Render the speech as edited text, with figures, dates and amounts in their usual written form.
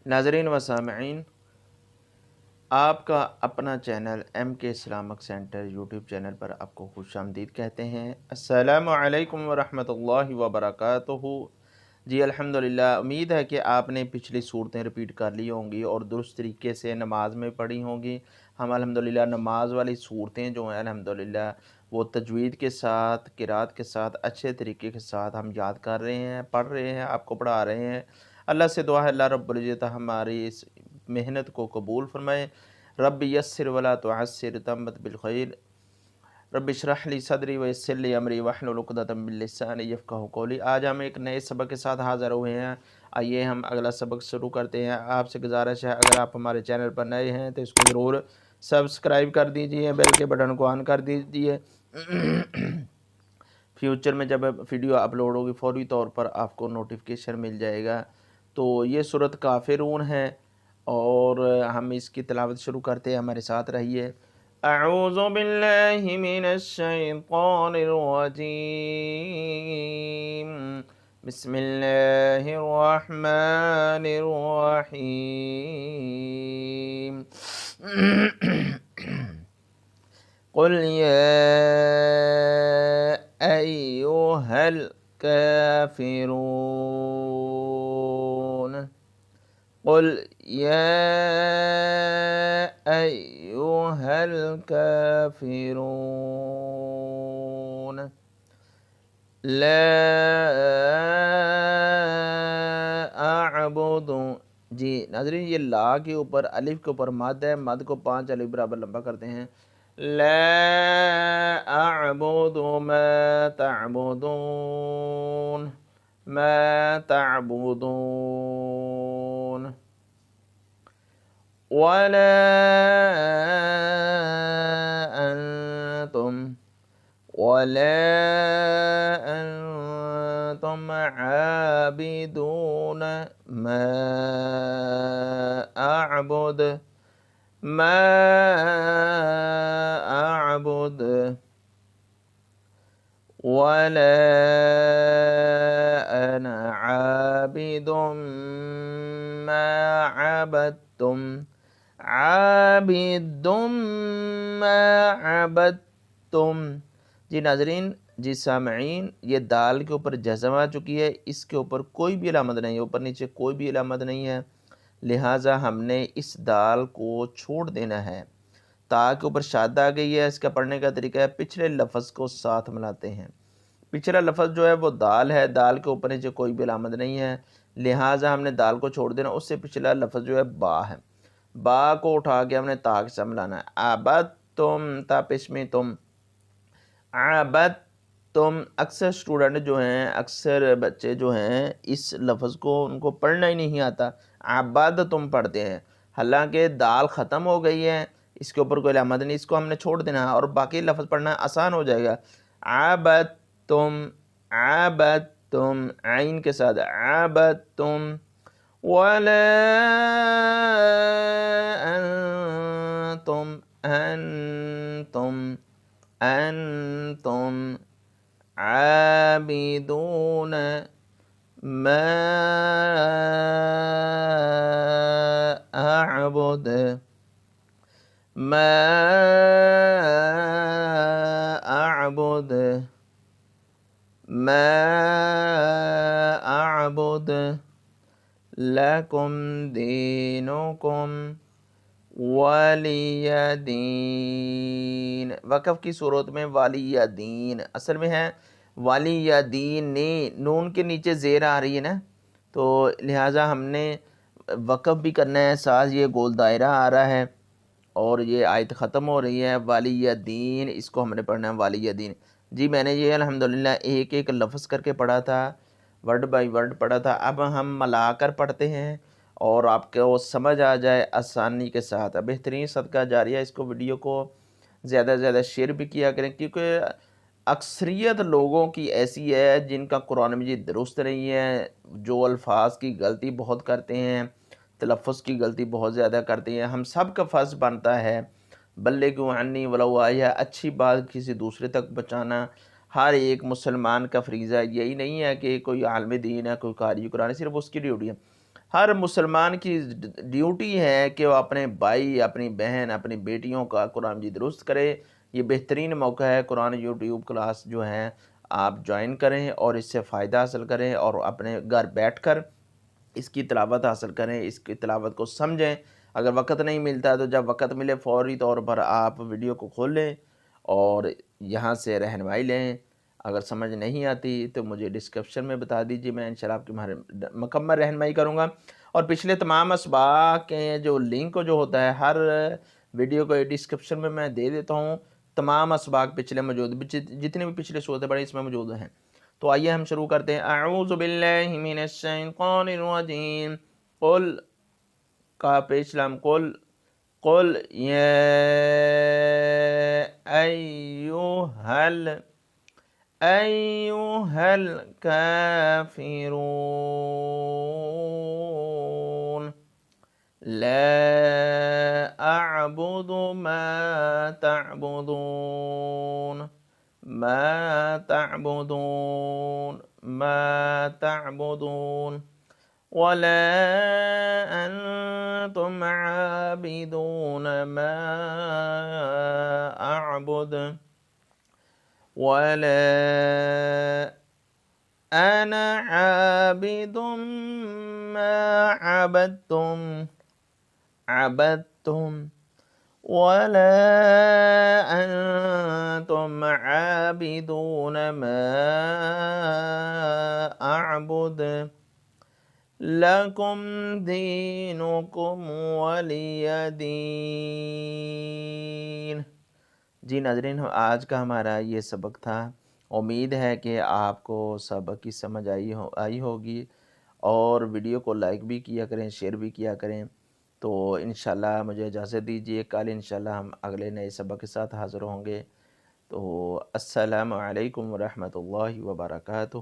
ناظرین و سامعین، آپ کا اپنا چینل ایم کے اسلامک سینٹر یوٹیوب چینل پر آپ کو خوش آمدید کہتے ہیں۔ السلام علیکم ورحمۃ اللہ وبرکاتہ۔ جی الحمدللہ، امید ہے کہ آپ نے پچھلی صورتیں رپیٹ کر لی ہوں گی اور درست طریقے سے نماز میں پڑھی ہوں گی۔ ہم الحمدللہ نماز والی صورتیں جو ہیں الحمدللہ وہ تجوید کے ساتھ، قرات کے ساتھ، اچھے طریقے کے ساتھ ہم یاد کر رہے ہیں، پڑھ رہے ہیں، آپ کو پڑھا رہے ہیں۔ اللہ سے دعا ہے اللہ رب العزت ہماری اس محنت کو قبول فرمائے۔ رب یسر ولا تعسر تمت بالخیر، رب اشرح لی صدری ویسر لی امری واحلل عقدۃ من لسانی یفقہوا قولی۔ آج ہم ایک نئے سبق کے ساتھ حاضر ہوئے ہیں۔ آئیے ہم اگلا سبق شروع کرتے ہیں۔ آپ سے گزارش ہے اگر آپ ہمارے چینل پر نئے ہیں تو اس کو ضرور سبسکرائب کر دیجئے، بیل کے بٹن کو آن کر دیجئے۔ فیوچر میں جب ویڈیو اپلوڈ ہوگی فوری طور پر آپ کو نوٹیفیکیشن مل جائے گا۔ تو یہ سورۃ کافرون ہے اور ہم اس کی تلاوت شروع کرتے ہیں، ہمارے ساتھ رہیے۔ اعوذ باللہ من الشیطان الرجیم، بسم اللہ الرحمن الرحیم۔ قل یا ایھا الکافرون، قل یا ایھا الکافرون لا اعبد۔ جی ناظرین، یہ لا کے اوپر الف کے اوپر مد ہے، مد کو 5 الف برابر لمبا کرتے ہیں۔ لا اعبد ما تعبدون، ما تعبدون، ولا انتم عابدون ما اعبد، ولا انا عابد ما عبدتم، ما عبدتم۔ جی ناظرین، جی سامعین، یہ دال کے اوپر جزم آ چکی ہے، اس کے اوپر کوئی بھی علامت نہیں ہے، اوپر نیچے کوئی بھی علامت نہیں ہے، لہٰذا ہم نے اس دال کو چھوڑ دینا ہے۔ تا کے اوپر شاد آ گئی ہے، اس کا پڑھنے کا طریقہ ہے پچھلے لفظ کو ساتھ ملاتے ہیں۔ پچھلا لفظ جو ہے وہ دال ہے، دال کے اوپر نیچے کوئی بھی علامت نہیں ہے، لہٰذا ہم نے دال کو چھوڑ دینا، اس سے پچھلا لفظ جو ہے با ہے، با کو اٹھا کے ہم نے تا کے ساتھ ملانا ہے۔ عبدتم، تا پیش میں تم، عبدتم۔ اکثر اسٹوڈنٹ جو ہیں، اکثر بچے جو ہیں اس لفظ کو ان کو پڑھنا ہی نہیں آتا، عبدتم پڑھتے ہیں، حالانکہ دال ختم ہو گئی ہے، اس کے اوپر کوئی علامت نہیں، اس کو ہم نے چھوڑ دینا ہے اور باقی لفظ پڑھنا آسان ہو جائے گا۔ عبدتم، عبدتم، عین کے ساتھ عبدتم، ولا انتم عابدون ما اعبد، لکم دینکم ولی دین۔ وقف کی صورت میں ولی دین اصل میں ہے ولی دین، نون کے نیچے زیر آ رہی ہے نا، تو لہٰذا ہم نے وقف بھی کرنا ہے، ساتھ یہ گول دائرہ آ رہا ہے اور یہ آیت ختم ہو رہی ہے ولی دین، اس کو ہم نے پڑھنا ہے ولی دین۔ جی میں نے یہ الحمدللہ ایک ایک لفظ کر کے پڑھا تھا، ورڈ بائی ورڈ پڑھا تھا، اب ہم ملا کر پڑھتے ہیں اور آپ کو سمجھ آ جائے آسانی کے ساتھ۔ بہترین صدقہ جاریہ، اس کو ویڈیو کو زیادہ سے زیادہ شیئر بھی کیا کریں، کیونکہ اکثریت لوگوں کی ایسی ہے جن کا قرآن مجید درست نہیں ہے، جو الفاظ کی غلطی بہت کرتے ہیں، تلفظ کی غلطی بہت زیادہ کرتے ہیں۔ ہم سب کا فرض بنتا ہے بلغوا عنی ولو آیہ، اچھی بات کسی دوسرے تک بچانا ہر ایک مسلمان کا فریضہ ہے۔ یہی نہیں ہے کہ کوئی عالم دین ہے، کوئی قاری قرآن ہے صرف اس کی ڈیوٹی ہے، ہر مسلمان کی ڈیوٹی ہے کہ وہ اپنے بھائی، اپنی بہن، اپنی بیٹیوں کا قرآن مجید درست کرے۔ یہ بہترین موقع ہے، قرآن یوٹیوب کلاس جو ہے آپ جوائن کریں اور اس سے فائدہ حاصل کریں، اور اپنے گھر بیٹھ کر اس کی تلاوت حاصل کریں، اس کی تلاوت کو سمجھیں۔ اگر وقت نہیں ملتا تو جب وقت ملے فوری طور پر آپ ویڈیو کو کھول لیں اور یہاں سے رہنمائی لیں۔ اگر سمجھ نہیں آتی تو مجھے ڈسکرپشن میں بتا دیجیے، میں انشاءاللہ آپ کی مکمل رہنمائی کروں گا۔ اور پچھلے تمام اسباق کے جو لنک جو ہوتا ہے ہر ویڈیو کو ڈسکرپشن میں دے دیتا ہوں۔ تمام اسباق پچھلے موجود، جتنے بھی پچھلے صورتیں پڑھی اس میں موجود ہیں۔ تو آئیے ہم شروع کرتے ہیں۔ اعوذ باللہ من الشیطان الرجیم۔ قل کا پیش لام قل، قل یا ایوہا الکافرون لا اعبد ما تعبدون ما تعبدون ولا انتم عابدون ما اعبد ولا انا عابد ما عبدتم ولا انتم عابدون ما اعبد لکم دینکم ولی دین۔ جی ناظرین، آج کا ہمارا یہ سبق تھا۔ امید ہے کہ آپ کو سبق کی سمجھ آئی ہوگی، اور ویڈیو کو لائک بھی کیا کریں، شیئر بھی کیا کریں۔ تو انشاءاللہ مجھے اجازت دیجیے، کل انشاءاللہ ہم اگلے نئے سبق کے ساتھ حاضر ہوں گے۔ تو السلام علیکم ورحمۃ اللہ وبرکاتہ۔